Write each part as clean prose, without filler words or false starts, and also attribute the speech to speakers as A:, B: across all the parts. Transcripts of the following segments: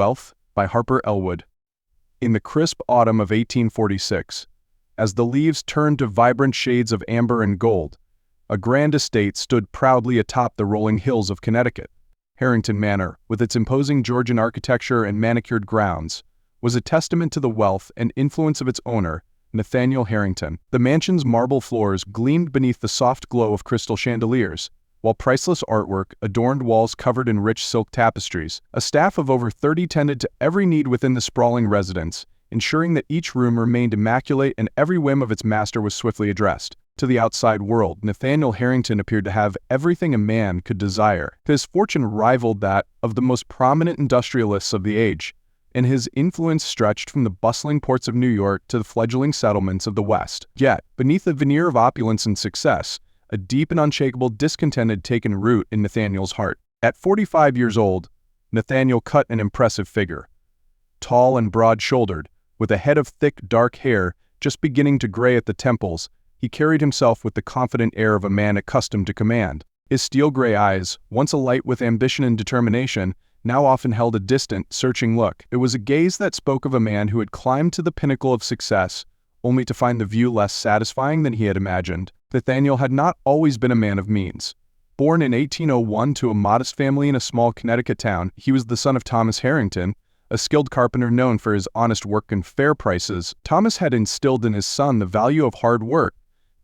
A: Wealth by Harper Elwood. In the crisp autumn of 1846, as the leaves turned to vibrant shades of amber and gold, a grand estate stood proudly atop the rolling hills of Connecticut. Harrington Manor, with its imposing Georgian architecture and manicured grounds, was a testament to the wealth and influence of its owner, Nathaniel Harrington. The mansion's marble floors gleamed beneath the soft glow of crystal chandeliers, while priceless artwork adorned walls covered in rich silk tapestries. A staff of over 30 tended to every need within the sprawling residence, ensuring that each room remained immaculate and every whim of its master was swiftly addressed. To the outside world, Nathaniel Harrington appeared to have everything a man could desire. His fortune rivaled that of the most prominent industrialists of the age, and his influence stretched from the bustling ports of New York to the fledgling settlements of the West. Yet, beneath the veneer of opulence and success, a deep and unshakable discontent had taken root in Nathaniel's heart. At 45 years old, Nathaniel cut an impressive figure. Tall and broad-shouldered, with a head of thick, dark hair just beginning to gray at the temples, he carried himself with the confident air of a man accustomed to command. His steel-gray eyes, once alight with ambition and determination, now often held a distant, searching look. It was a gaze that spoke of a man who had climbed to the pinnacle of success, only to find the view less satisfying than he had imagined. Nathaniel had not always been a man of means. Born in 1801 to a modest family in a small Connecticut town, he was the son of Thomas Harrington, a skilled carpenter known for his honest work and fair prices. Thomas had instilled in his son the value of hard work,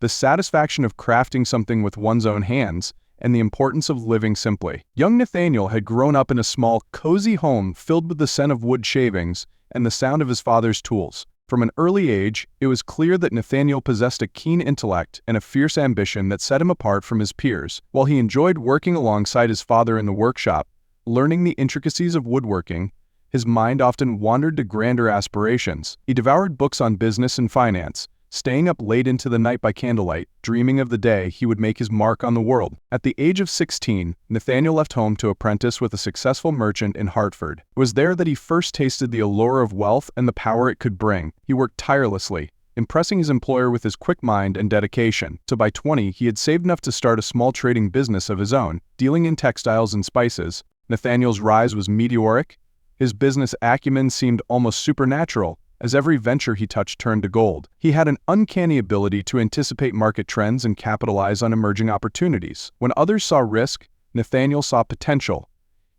A: the satisfaction of crafting something with one's own hands, and the importance of living simply. Young Nathaniel had grown up in a small, cozy home filled with the scent of wood shavings and the sound of his father's tools. From an early age, it was clear that Nathaniel possessed a keen intellect and a fierce ambition that set him apart from his peers. While he enjoyed working alongside his father in the workshop, learning the intricacies of woodworking, his mind often wandered to grander aspirations. He devoured books on business and finance, staying up late into the night by candlelight, dreaming of the day he would make his mark on the world. At the age of 16, Nathaniel left home to apprentice with a successful merchant in Hartford. It was there that he first tasted the allure of wealth and the power it could bring. He worked tirelessly, impressing his employer with his quick mind and dedication. So by 20, he had saved enough to start a small trading business of his own, dealing in textiles and spices. Nathaniel's rise was meteoric. His business acumen seemed almost supernatural, as every venture he touched turned to gold. He had an uncanny ability to anticipate market trends and capitalize on emerging opportunities. When others saw risk, Nathaniel saw potential.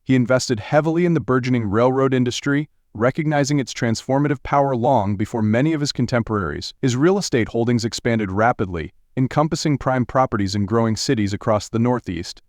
A: He invested heavily in the burgeoning railroad industry, recognizing its transformative power long before many of his contemporaries. His real estate holdings expanded rapidly, encompassing prime properties in growing cities across the Northeast.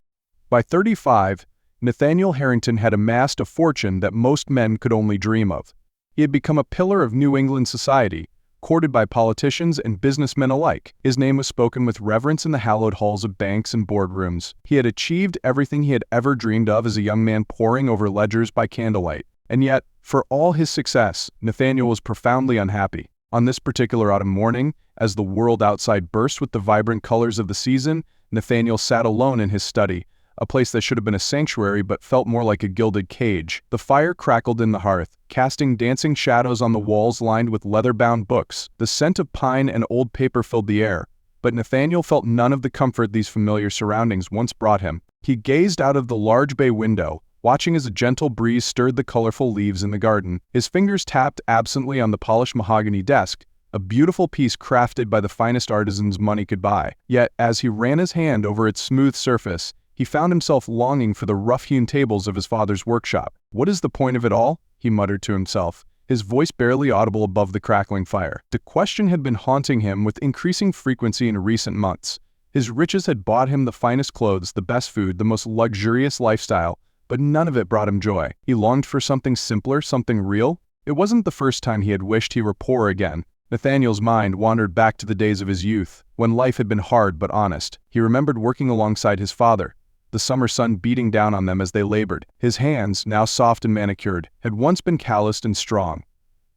A: By 35, Nathaniel Harrington had amassed a fortune that most men could only dream of. He had become a pillar of New England society, courted by politicians and businessmen alike. His name was spoken with reverence in the hallowed halls of banks and boardrooms. He had achieved everything he had ever dreamed of as a young man poring over ledgers by candlelight. And yet, for all his success, Nathaniel was profoundly unhappy. On this particular autumn morning, as the world outside burst with the vibrant colors of the season, Nathaniel sat alone in his study, a place that should have been a sanctuary but felt more like a gilded cage. The fire crackled in the hearth, casting dancing shadows on the walls lined with leather-bound books. The scent of pine and old paper filled the air, but Nathaniel felt none of the comfort these familiar surroundings once brought him. He gazed out of the large bay window, watching as a gentle breeze stirred the colorful leaves in the garden. His fingers tapped absently on the polished mahogany desk, a beautiful piece crafted by the finest artisans money could buy. Yet, as he ran his hand over its smooth surface, he found himself longing for the rough-hewn tables of his father's workshop. "What is the point of it all?" he muttered to himself, his voice barely audible above the crackling fire. The question had been haunting him with increasing frequency in recent months. His riches had bought him the finest clothes, the best food, the most luxurious lifestyle, but none of it brought him joy. He longed for something simpler, something real. It wasn't the first time he had wished he were poor again. Nathaniel's mind wandered back to the days of his youth, when life had been hard but honest. He remembered working alongside his father, the summer sun beating down on them as they labored. His hands, now soft and manicured, had once been calloused and strong.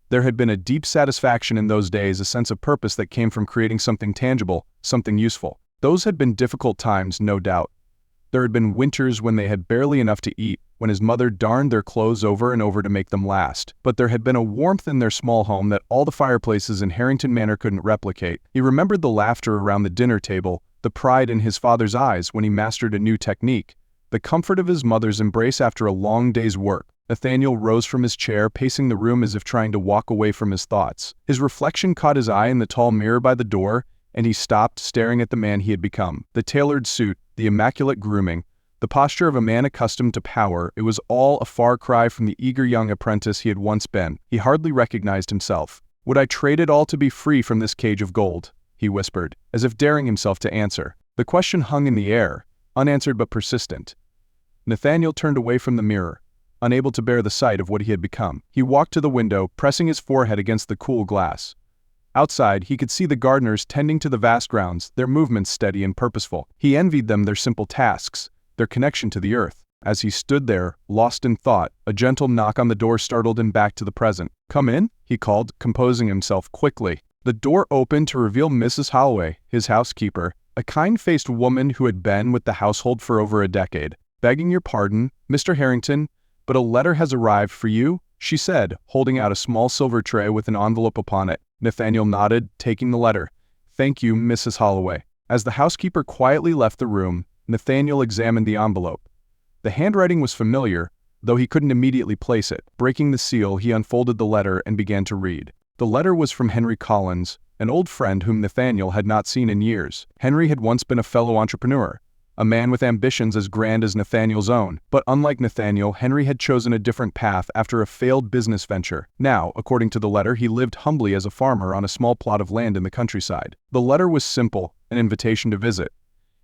A: There had been a deep satisfaction in those days, a sense of purpose that came from creating something tangible, something useful. Those had been difficult times, no doubt. There had been winters when they had barely enough to eat, when his mother darned their clothes over and over to make them last. But there had been a warmth in their small home that all the fireplaces in Harrington Manor couldn't replicate. He remembered the laughter around the dinner table, the pride in his father's eyes when he mastered a new technique, the comfort of his mother's embrace after a long day's work. Nathaniel rose from his chair, pacing the room as if trying to walk away from his thoughts. His reflection caught his eye in the tall mirror by the door, and he stopped, staring at the man he had become. The tailored suit, the immaculate grooming, the posture of a man accustomed to power, it was all a far cry from the eager young apprentice he had once been. He hardly recognized himself. "Would I trade it all to be free from this cage of gold?" he whispered, as if daring himself to answer. The question hung in the air, unanswered but persistent. Nathaniel turned away from the mirror, unable to bear the sight of what he had become. He walked to the window, pressing his forehead against the cool glass. Outside, he could see the gardeners tending to the vast grounds, their movements steady and purposeful. He envied them their simple tasks, their connection to the earth. As he stood there, lost in thought, a gentle knock on the door startled him back to the present. "Come in," he called, composing himself quickly. The door opened to reveal Mrs. Holloway, his housekeeper, a kind-faced woman who had been with the household for over a decade. "Begging your pardon, Mr. Harrington, but a letter has arrived for you," she said, holding out a small silver tray with an envelope upon it. Nathaniel nodded, taking the letter. "Thank you, Mrs. Holloway." As the housekeeper quietly left the room, Nathaniel examined the envelope. The handwriting was familiar, though he couldn't immediately place it. Breaking the seal, he unfolded the letter and began to read. The letter was from Henry Collins, an old friend whom Nathaniel had not seen in years. Henry had once been a fellow entrepreneur, a man with ambitions as grand as Nathaniel's own. But unlike Nathaniel, Henry had chosen a different path after a failed business venture. Now, according to the letter, he lived humbly as a farmer on a small plot of land in the countryside. The letter was simple, an invitation to visit.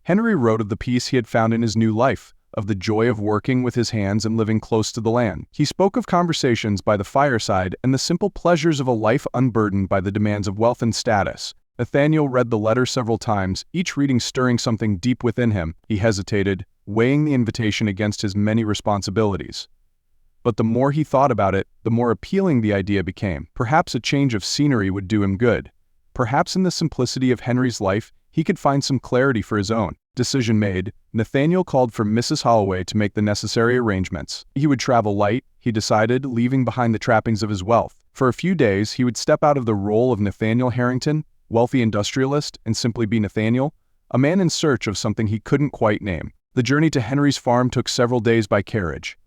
A: Henry wrote of the peace he had found in his new life, of the joy of working with his hands and living close to the land. He spoke of conversations by the fireside and the simple pleasures of a life unburdened by the demands of wealth and status. Nathaniel read the letter several times, each reading stirring something deep within him. He hesitated, weighing the invitation against his many responsibilities. But the more he thought about it, the more appealing the idea became. Perhaps a change of scenery would do him good. Perhaps in the simplicity of Henry's life, he could find some clarity for his own. Decision made, Nathaniel called for Mrs. Holloway to make the necessary arrangements. He would travel light, he decided, leaving behind the trappings of his wealth. For a few days, he would step out of the role of Nathaniel Harrington, wealthy industrialist, and simply be Nathaniel, a man in search of something he couldn't quite name. The journey to Henry's farm took several days by carriage.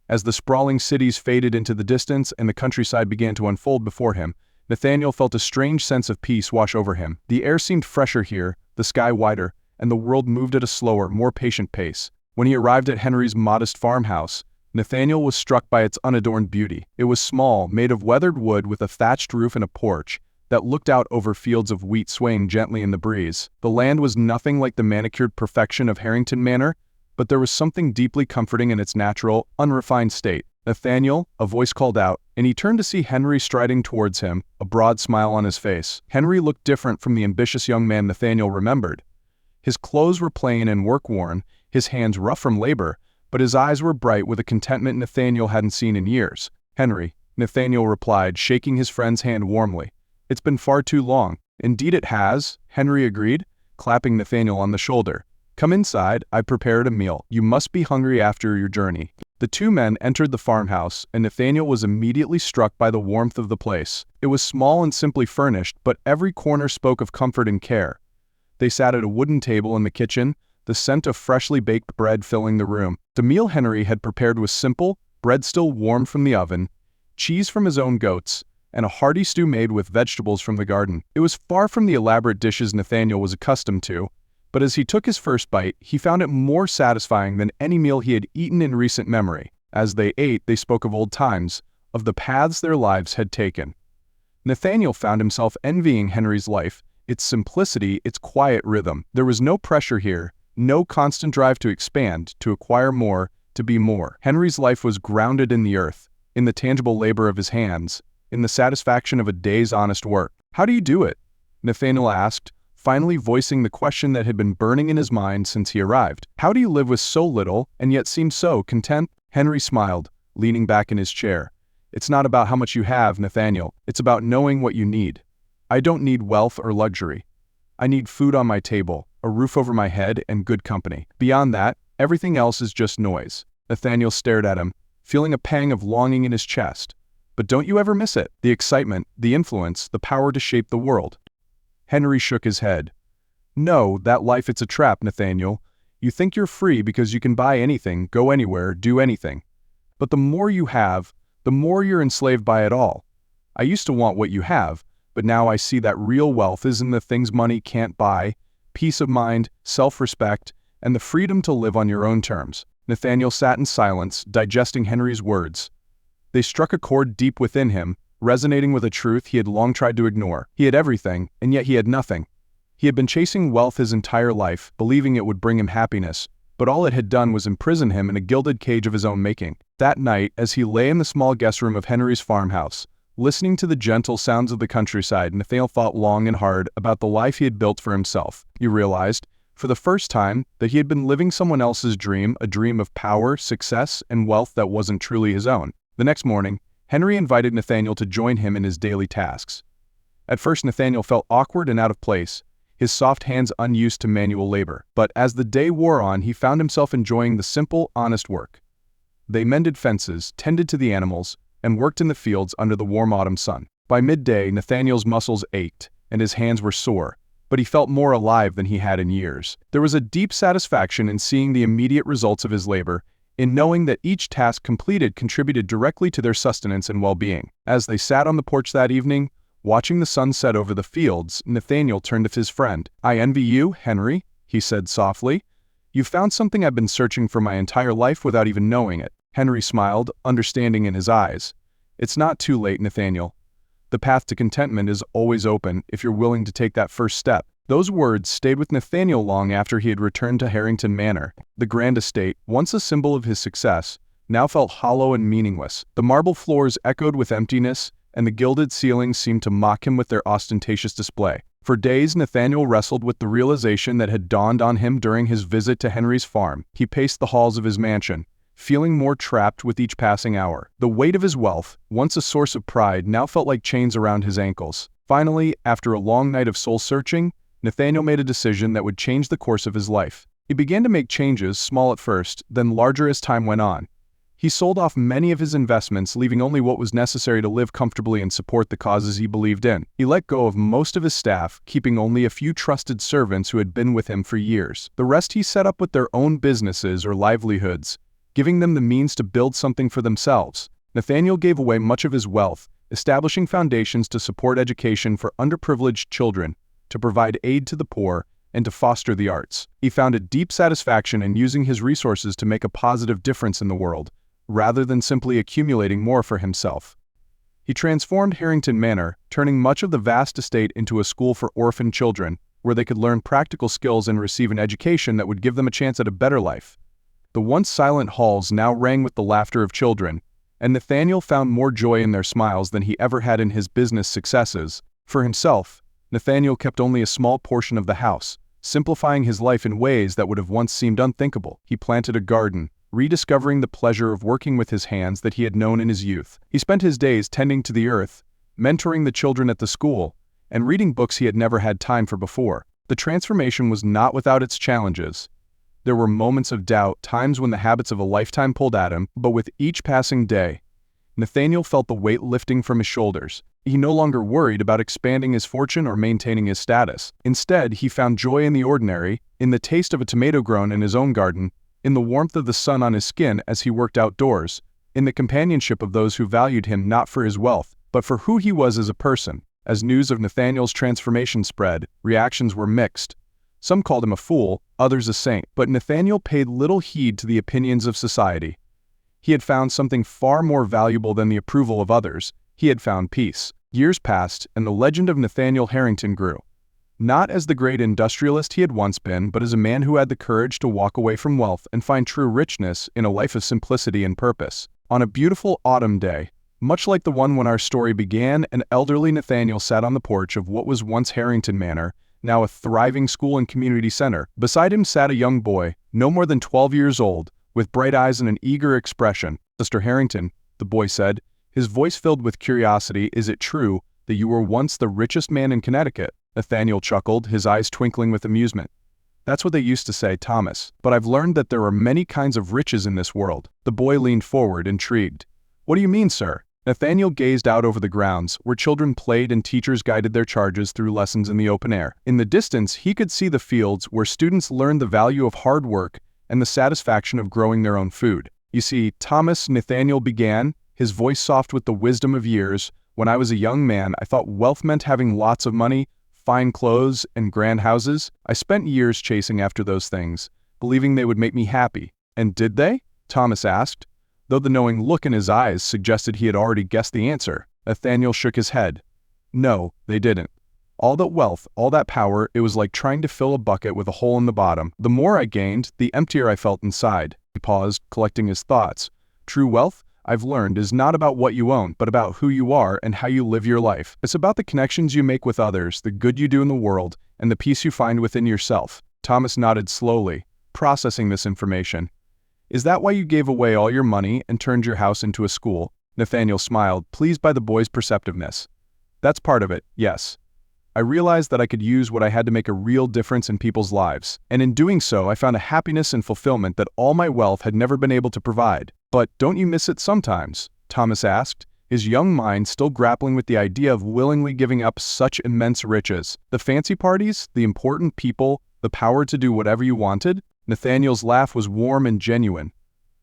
A: As the sprawling cities faded into the distance and the countryside began to unfold before him, Nathaniel felt a strange sense of peace wash over him. The air seemed fresher here, the sky wider, and the world moved at a slower, more patient pace. When he arrived at Henry's modest farmhouse, Nathaniel was struck by its unadorned beauty. It was small, made of weathered wood with a thatched roof and a porch that looked out over fields of wheat swaying gently in the breeze. The land was nothing like the manicured perfection of Harrington Manor, but there was something deeply comforting in its natural, unrefined state. "Nathaniel," a voice called out, and he turned to see Henry striding towards him, a broad smile on his face. Henry looked different from the ambitious young man Nathaniel remembered. His clothes were plain and work-worn, his hands rough from labor, but his eyes were bright with a contentment Nathaniel hadn't seen in years. "Henry," Nathaniel replied, shaking his friend's hand warmly. "It's been far too long." "Indeed it has," Henry agreed, clapping Nathaniel on the shoulder. "Come inside, I prepared a meal. You must be hungry after your journey." The two men entered the farmhouse, and Nathaniel was immediately struck by the warmth of the place. It was small and simply furnished, but every corner spoke of comfort and care. They sat at a wooden table in the kitchen, the scent of freshly baked bread filling the room. The meal Henry had prepared was simple, bread still warm from the oven, cheese from his own goats, and a hearty stew made with vegetables from the garden. It was far from the elaborate dishes Nathaniel was accustomed to, but as he took his first bite, he found it more satisfying than any meal he had eaten in recent memory. As they ate, they spoke of old times, of the paths their lives had taken. Nathaniel found himself envying Henry's life, its simplicity, its quiet rhythm. There was no pressure here, no constant drive to expand, to acquire more, to be more. Henry's life was grounded in the earth, in the tangible labor of his hands, in the satisfaction of a day's honest work. "How do you do it?" Nathaniel asked, finally voicing the question that had been burning in his mind since he arrived. "How do you live with so little and yet seem so content?" Henry smiled, leaning back in his chair. "It's not about how much you have, Nathaniel. It's about knowing what you need. I don't need wealth or luxury. I need food on my table, a roof over my head, and good company. Beyond that, everything else is just noise." Nathaniel stared at him, feeling a pang of longing in his chest. "But don't you ever miss it? The excitement, the influence, the power to shape the world?" Henry shook his head. "No, that life, it's a trap, Nathaniel. You think you're free because you can buy anything, go anywhere, do anything. But the more you have, the more you're enslaved by it all. I used to want what you have, but now I see that real wealth is in the things money can't buy: peace of mind, self-respect, and the freedom to live on your own terms." Nathaniel sat in silence, digesting Henry's words. They struck a chord deep within him, resonating with a truth he had long tried to ignore. He had everything, and yet he had nothing. He had been chasing wealth his entire life, believing it would bring him happiness, but all it had done was imprison him in a gilded cage of his own making. That night, as he lay in the small guest room of Henry's farmhouse, listening to the gentle sounds of the countryside, Nathaniel thought long and hard about the life he had built for himself. He realized, for the first time, that he had been living someone else's dream, a dream of power, success, and wealth that wasn't truly his own. The next morning, Henry invited Nathaniel to join him in his daily tasks. At first, Nathaniel felt awkward and out of place, his soft hands unused to manual labor. But as the day wore on, he found himself enjoying the simple, honest work. They mended fences, tended to the animals, and worked in the fields under the warm autumn sun. By midday, Nathaniel's muscles ached, and his hands were sore, but he felt more alive than he had in years. There was a deep satisfaction in seeing the immediate results of his labor, in knowing that each task completed contributed directly to their sustenance and well-being. As they sat on the porch that evening, watching the sun set over the fields, Nathaniel turned to his friend. "I envy you, Henry," he said softly. "You've found something I've been searching for my entire life without even knowing it." Henry smiled, understanding in his eyes. "It's not too late, Nathaniel. The path to contentment is always open if you're willing to take that first step." Those words stayed with Nathaniel long after he had returned to Harrington Manor. The grand estate, once a symbol of his success, now felt hollow and meaningless. The marble floors echoed with emptiness, and the gilded ceilings seemed to mock him with their ostentatious display. For days, Nathaniel wrestled with the realization that had dawned on him during his visit to Henry's farm. He paced the halls of his mansion, feeling more trapped with each passing hour. The weight of his wealth, once a source of pride, now felt like chains around his ankles. Finally, after a long night of soul-searching, Nathaniel made a decision that would change the course of his life. He began to make changes, small at first, then larger as time went on. He sold off many of his investments, leaving only what was necessary to live comfortably and support the causes he believed in. He let go of most of his staff, keeping only a few trusted servants who had been with him for years. The rest he set up with their own businesses or livelihoods, giving them the means to build something for themselves. Nathaniel gave away much of his wealth, establishing foundations to support education for underprivileged children, to provide aid to the poor, and to foster the arts. He found a deep satisfaction in using his resources to make a positive difference in the world, rather than simply accumulating more for himself. He transformed Harrington Manor, turning much of the vast estate into a school for orphan children, where they could learn practical skills and receive an education that would give them a chance at a better life. The once silent halls now rang with the laughter of children, and Nathaniel found more joy in their smiles than he ever had in his business successes. For himself, Nathaniel kept only a small portion of the house, simplifying his life in ways that would have once seemed unthinkable. He planted a garden, rediscovering the pleasure of working with his hands that he had known in his youth. He spent his days tending to the earth, mentoring the children at the school, and reading books he had never had time for before. The transformation was not without its challenges. There were moments of doubt, times when the habits of a lifetime pulled at him, but with each passing day, Nathaniel felt the weight lifting from his shoulders. He no longer worried about expanding his fortune or maintaining his status. Instead, he found joy in the ordinary, in the taste of a tomato grown in his own garden, in the warmth of the sun on his skin as he worked outdoors, in the companionship of those who valued him not for his wealth, but for who he was as a person. As news of Nathaniel's transformation spread, reactions were mixed. Some called him a fool, others a saint, but Nathaniel paid little heed to the opinions of society. He had found something far more valuable than the approval of others. He had found peace. Years passed, and the legend of Nathaniel Harrington grew. Not as the great industrialist he had once been, but as a man who had the courage to walk away from wealth and find true richness in a life of simplicity and purpose. On a beautiful autumn day, much like the one when our story began, an elderly Nathaniel sat on the porch of what was once Harrington Manor, now a thriving school and community center. Beside him sat a young boy, no more than 12 years old, with bright eyes and an eager expression. "Mr. Harrington," the boy said, his voice filled with curiosity, "is it true that you were once the richest man in Connecticut?" Nathaniel chuckled, his eyes twinkling with amusement. "That's what they used to say, Thomas, but I've learned that there are many kinds of riches in this world." The boy leaned forward, intrigued. "What do you mean, sir?" Nathaniel gazed out over the grounds, where children played and teachers guided their charges through lessons in the open air. In the distance, he could see the fields where students learned the value of hard work and the satisfaction of growing their own food. "You see, Thomas," Nathaniel began, his voice soft with the wisdom of years, "when I was a young man, I thought wealth meant having lots of money, fine clothes, and grand houses. I spent years chasing after those things, believing they would make me happy." "And did they?" Thomas asked, though the knowing look in his eyes suggested he had already guessed the answer. Nathaniel shook his head. "No, they didn't. All that wealth, all that power, it was like trying to fill a bucket with a hole in the bottom. The more I gained, the emptier I felt inside." He paused, collecting his thoughts. "True wealth, I've learned, is not about what you own, but about who you are and how you live your life. It's about the connections you make with others, the good you do in the world, and the peace you find within yourself." Thomas nodded slowly, processing this information. "Is that why you gave away all your money and turned your house into a school?" Nathaniel smiled, pleased by the boy's perceptiveness. "That's part of it, yes. I realized that I could use what I had to make a real difference in people's lives, and in doing so I found a happiness and fulfillment that all my wealth had never been able to provide." "But don't you miss it sometimes?" Thomas asked, his young mind still grappling with the idea of willingly giving up such immense riches. "The fancy parties, the important people, the power to do whatever you wanted?" Nathaniel's laugh was warm and genuine.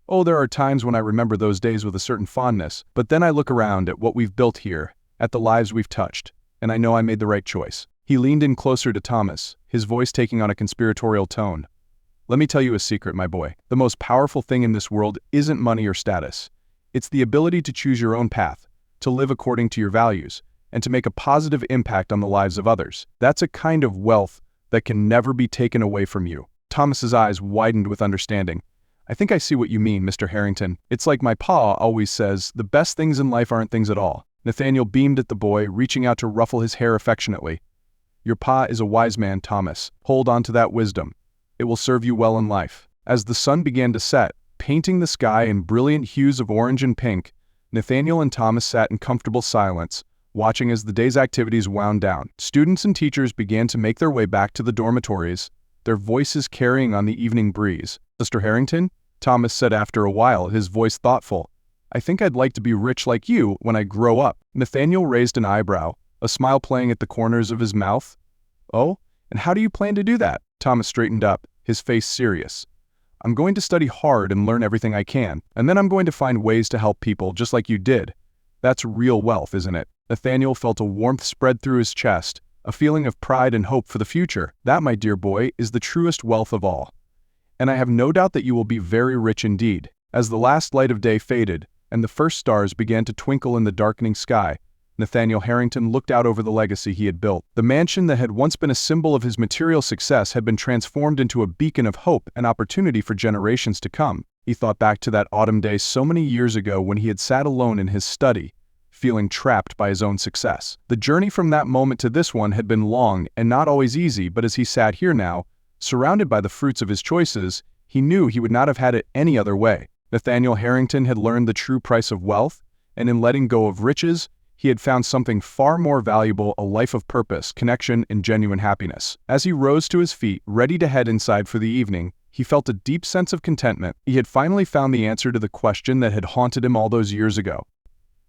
A: "Oh, there are times when I remember those days with a certain fondness, but then I look around at what we've built here, at the lives we've touched, and I know I made the right choice." He leaned in closer to Thomas, his voice taking on a conspiratorial tone. "Let me tell you a secret, my boy. The most powerful thing in this world isn't money or status. It's the ability to choose your own path, to live according to your values, and to make a positive impact on the lives of others. That's a kind of wealth that can never be taken away from you." Thomas's eyes widened with understanding. "I think I see what you mean, Mr. Harrington. It's like my pa always says, the best things in life aren't things at all." Nathaniel beamed at the boy, reaching out to ruffle his hair affectionately. "Your pa is a wise man, Thomas. Hold on to that wisdom. It will serve you well in life." As the sun began to set, painting the sky in brilliant hues of orange and pink, Nathaniel and Thomas sat in comfortable silence, watching as the day's activities wound down. Students and teachers began to make their way back to the dormitories, their voices carrying on the evening breeze. "Mr. Harrington," Thomas said after a while, his voice thoughtful, "I think I'd like to be rich like you when I grow up." Nathaniel raised an eyebrow, a smile playing at the corners of his mouth. "Oh, and how do you plan to do that?" Thomas straightened up, his face serious. "I'm going to study hard and learn everything I can, and then I'm going to find ways to help people just like you did. That's real wealth, isn't it?" Nathaniel felt a warmth spread through his chest, a feeling of pride and hope for the future. "That, my dear boy, is the truest wealth of all. And I have no doubt that you will be very rich indeed." As the last light of day faded, and the first stars began to twinkle in the darkening sky, Nathaniel Harrington looked out over the legacy he had built. The mansion that had once been a symbol of his material success had been transformed into a beacon of hope and opportunity for generations to come. He thought back to that autumn day so many years ago when he had sat alone in his study, feeling trapped by his own success. The journey from that moment to this one had been long and not always easy, but as he sat here now, surrounded by the fruits of his choices, he knew he would not have had it any other way. Nathaniel Harrington had learned the true price of wealth, and in letting go of riches, he had found something far more valuable: a life of purpose, connection, and genuine happiness. As he rose to his feet, ready to head inside for the evening, he felt a deep sense of contentment. He had finally found the answer to the question that had haunted him all those years ago.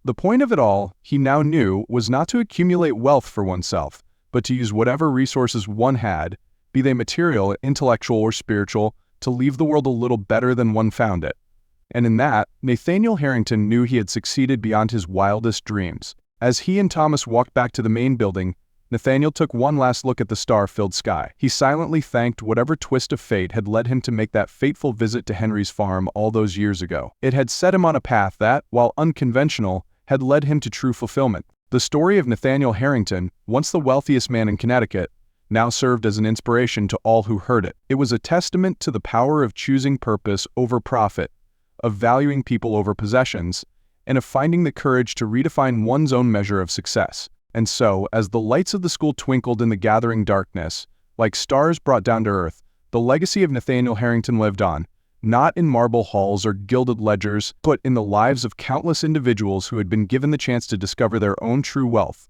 A: The point of it all, he now knew, was not to accumulate wealth for oneself, but to use whatever resources one had, be they material, intellectual, or spiritual, to leave the world a little better than one found it. And in that, Nathaniel Harrington knew he had succeeded beyond his wildest dreams. As he and Thomas walked back to the main building, Nathaniel took one last look at the star-filled sky. He silently thanked whatever twist of fate had led him to make that fateful visit to Henry's farm all those years ago. It had set him on a path that, while unconventional, had led him to true fulfillment. The story of Nathaniel Harrington, once the wealthiest man in Connecticut, now served as an inspiration to all who heard it. It was a testament to the power of choosing purpose over profit, of valuing people over possessions, and of finding the courage to redefine one's own measure of success. And so, as the lights of the school twinkled in the gathering darkness, like stars brought down to earth, the legacy of Nathaniel Harrington lived on, not in marble halls or gilded ledgers, but in the lives of countless individuals who had been given the chance to discover their own true wealth.